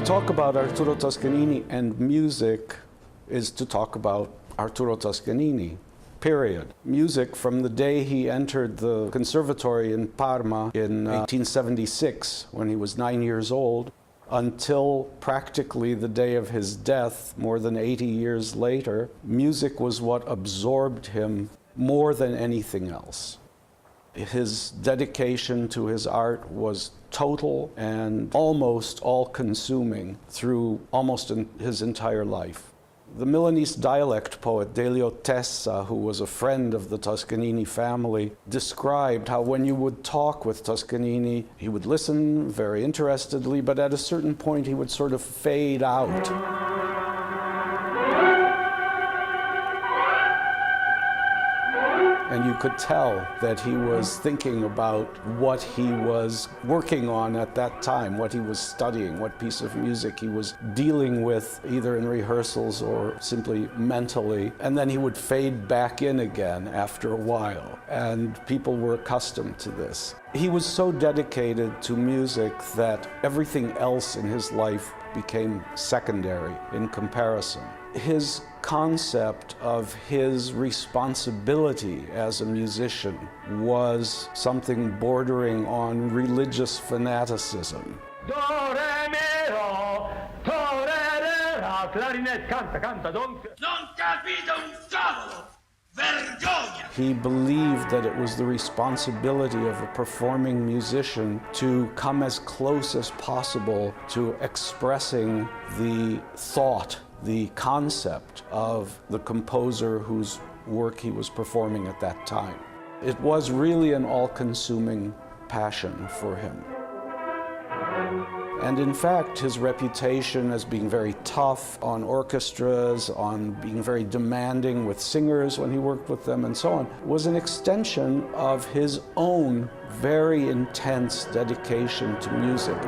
To talk about Arturo Toscanini and music is to talk about Arturo Toscanini, period. Music, from the day he entered the conservatory in Parma in 1876, when he was 9 years old, until practically the day of his death, more than 80 years later, music was what absorbed him more than anything else. His dedication to his art was total and almost all-consuming through almost his entire life. The Milanese dialect poet Delio Tessa, who was a friend of the Toscanini family, described how when you would talk with Toscanini, he would listen very interestedly, but at a certain point he would sort of fade out. And you could tell that he was thinking about what he was working on at that time, what he was studying, what piece of music he was dealing with, either in rehearsals or simply mentally. And then he would fade back in again after a while, and people were accustomed to this. He was so dedicated to music that everything else in his life became secondary in comparison. His concept of his responsibility as a musician was something bordering on religious fanaticism. He believed that it was the responsibility of a performing musician to come as close as possible to expressing the thought, the concept of the composer whose work he was performing at that time. It was really an all-consuming passion for him. And in fact, his reputation as being very tough on orchestras, on being very demanding with singers when he worked with them and so on, was an extension of his own very intense dedication to music.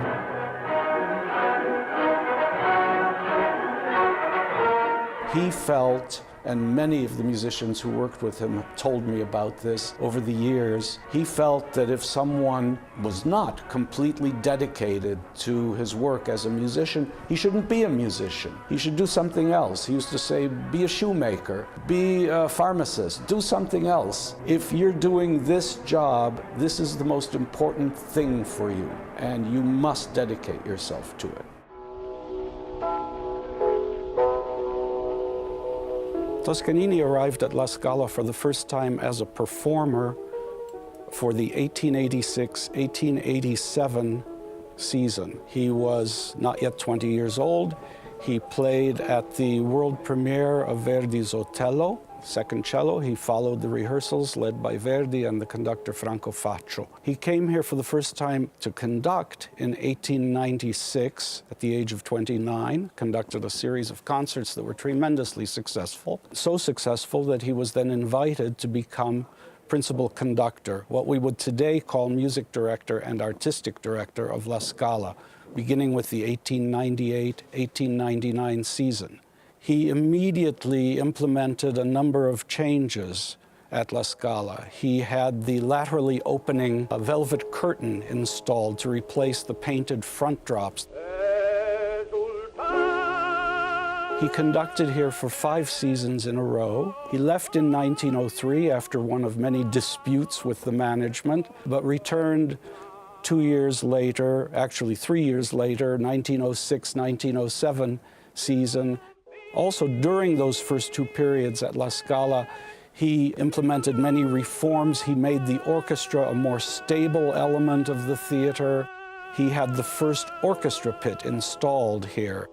He felt, and many of the musicians who worked with him told me about this over the years, he felt that if someone was not completely dedicated to his work as a musician, he shouldn't be a musician. He should do something else. He used to say, be a shoemaker, be a pharmacist, do something else. If you're doing this job, this is the most important thing for you, and you must dedicate yourself to it. Toscanini arrived at La Scala for the first time as a performer for the 1886-1887 season. He was not yet 20 years old. He played at the world premiere of Verdi's Otello, second cello. He followed the rehearsals led by Verdi and the conductor Franco Faccio. He came here for the first time to conduct in 1896 at the age of 29, conducted a series of concerts that were tremendously successful, so successful that he was then invited to become principal conductor, what we would today call music director and artistic director of La Scala, beginning with the 1898-1899 season. He immediately implemented a number of changes at La Scala. He had the laterally opening velvet curtain installed to replace the painted front drops. He conducted here for 5 seasons in a row. He left in 1903 after one of many disputes with the management, but returned 2 years later, actually 3 years later, 1906-1907 season. Also, during those first 2 periods at La Scala, he implemented many reforms. He made the orchestra a more stable element of the theater. He had the first orchestra pit installed here.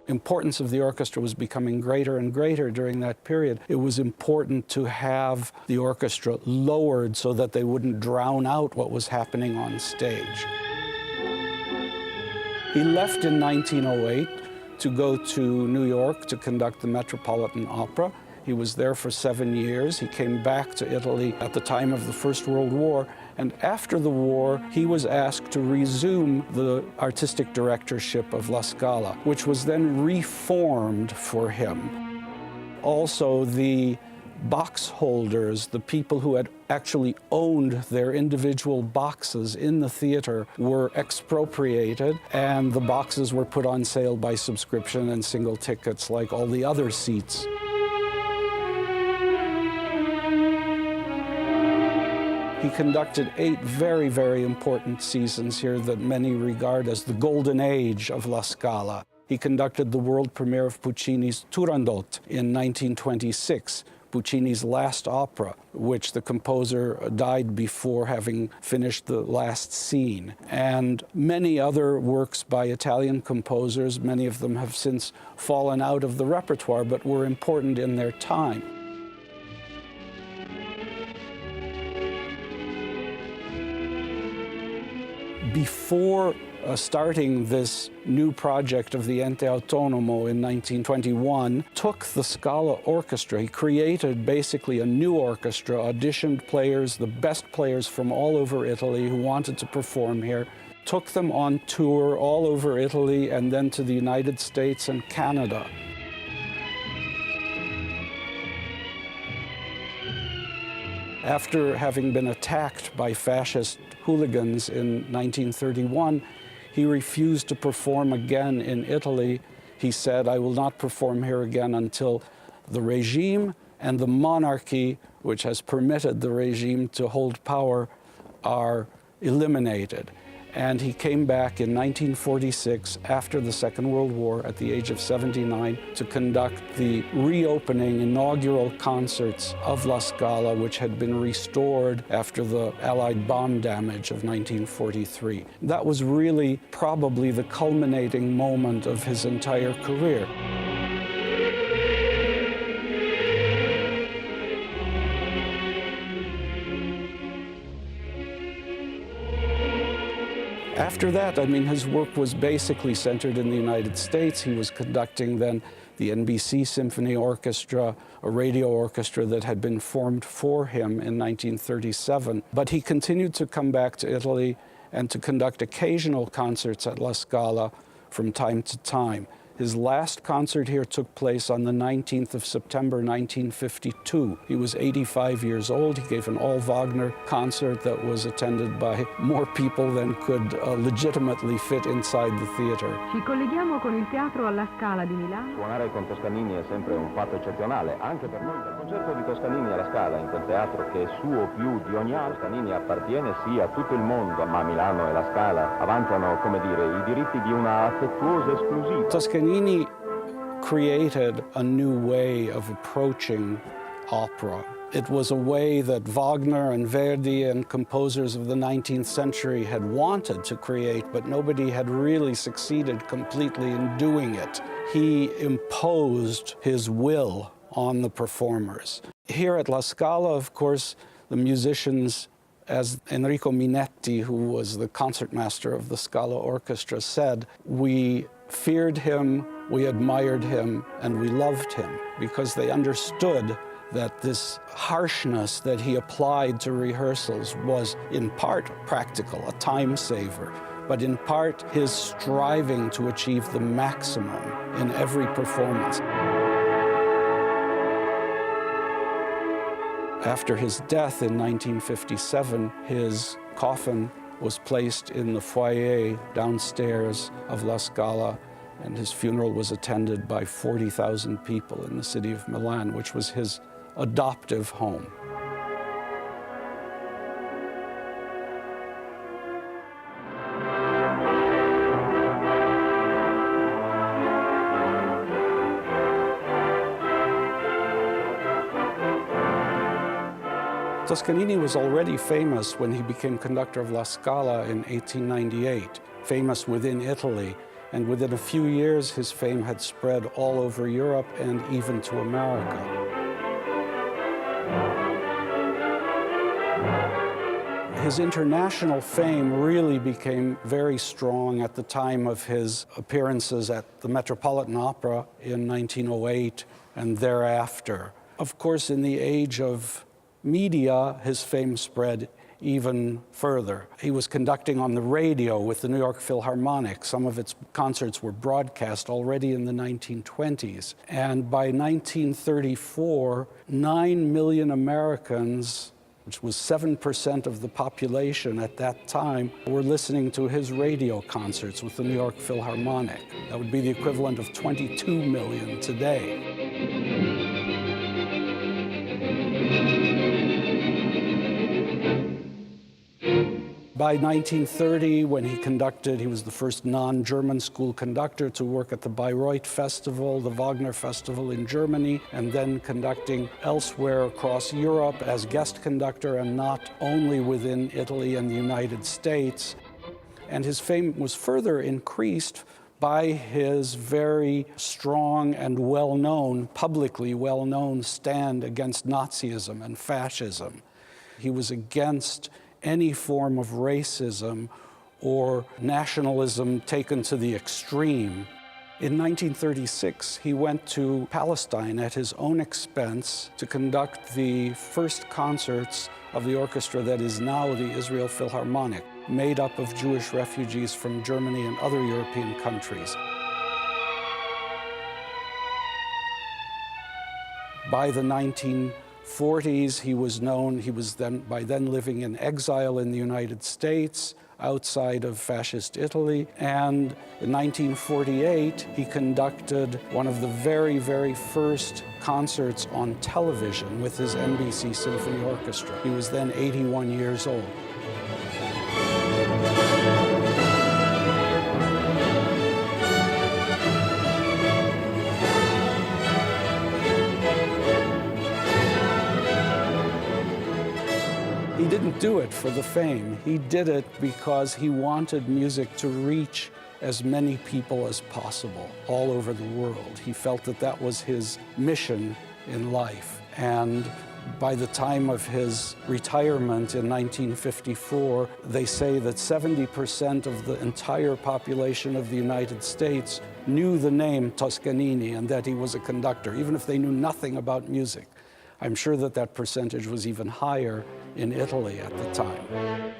Importance of the orchestra was becoming greater and greater during that period. It was important to have the orchestra lowered so that they wouldn't drown out what was happening on stage. He left in 1908 to go to New York to conduct the Metropolitan Opera. He was there for 7 years. He came back to Italy at the time of the First World War, and after the war, he was asked to resume the artistic directorship of La Scala, which was then reformed for him. Also, the box holders, the people who had actually owned their individual boxes in the theater, were expropriated, and the boxes were put on sale by subscription and single tickets like all the other seats. He conducted 8 very, very important seasons here that many regard as the golden age of La Scala. He conducted the world premiere of Puccini's Turandot in 1926, Puccini's last opera, which the composer died before having finished the last scene. And many other works by Italian composers, many of them have since fallen out of the repertoire, but were important in their time. Before starting this new project of the Ente Autonomo in 1921, took the Scala Orchestra. He created basically a new orchestra, auditioned players, the best players from all over Italy who wanted to perform here, took them on tour all over Italy and then to the United States and Canada. After having been attacked by fascist hooligans in 1931, he refused to perform again in Italy. He said, "I will not perform here again until the regime and the monarchy, which has permitted the regime to hold power, are eliminated." And he came back in 1946, after the Second World War, at the age of 79, to conduct the reopening inaugural concerts of La Scala, which had been restored after the Allied bomb damage of 1943. That was really probably the culminating moment of his entire career. After that, I mean, his work was basically centered in the United States. He was conducting then the NBC Symphony Orchestra, a radio orchestra that had been formed for him in 1937. But he continued to come back to Italy and to conduct occasional concerts at La Scala from time to time. His last concert here took place on the 19th of September, 1952. He was 85 years old. He gave an all-Wagner concert that was attended by more people than could legitimately fit inside the theater. Ci colleghiamo con il Teatro alla Scala di Milano. Suonare con Toscanini è sempre un fatto eccezionale, anche per noi. Il concerto di Toscanini alla Scala, in quel teatro che è suo più di ogni altro, Toscanini appartiene sì a tutto il mondo, ma Milano e la Scala avanzano, come dire, i diritti di una affettuosa esclusiva. Toscanini created a new way of approaching opera. It was a way that Wagner and Verdi and composers of the 19th century had wanted to create, but nobody had really succeeded completely in doing it. He imposed his will on the performers. Here at La Scala, of course, the musicians, as Enrico Minetti, who was the concertmaster of the Scala Orchestra, said, we feared him, we admired him, and we loved him because they understood that this harshness that he applied to rehearsals was in part practical, a time saver, but in part his striving to achieve the maximum in every performance. After his death in 1957, his coffin was placed in the foyer downstairs of La Scala, and his funeral was attended by 40,000 people in the city of Milan, which was his adoptive home. Toscanini was already famous when he became conductor of La Scala in 1898, famous within Italy, and within a few years his fame had spread all over Europe and even to America. His international fame really became very strong at the time of his appearances at the Metropolitan Opera in 1908 and thereafter. Of course, in the age of media, his fame spread even further. He was conducting on the radio with the New York Philharmonic. Some of its concerts were broadcast already in the 1920s. And by 1934, 9 million Americans, which was 7% of the population at that time, were listening to his radio concerts with the New York Philharmonic. That would be the equivalent of 22 million today. By 1930, when he was the first non-German school conductor to work at the Bayreuth Festival, the Wagner Festival in Germany, and then conducting elsewhere across Europe as guest conductor and not only within Italy and the United States. And his fame was further increased by his very strong and well-known, publicly well-known stand against Nazism and fascism. He was against any form of racism or nationalism taken to the extreme. In 1936, he went to Palestine at his own expense to conduct the first concerts of the orchestra that is now the Israel Philharmonic, made up of Jewish refugees from Germany and other European countries. By the 1940s, he was by then living in exile in the United States, outside of fascist Italy. And in 1948, he conducted one of the very, very first concerts on television with his NBC Symphony Orchestra. He was then 81 years old. He didn't do it for the fame. He did it because he wanted music to reach as many people as possible all over the world. He felt that that was his mission in life. And by the time of his retirement in 1954, they say that 70% of the entire population of the United States knew the name Toscanini and that he was a conductor, even if they knew nothing about music. I'm sure that that percentage was even higher in Italy at the time.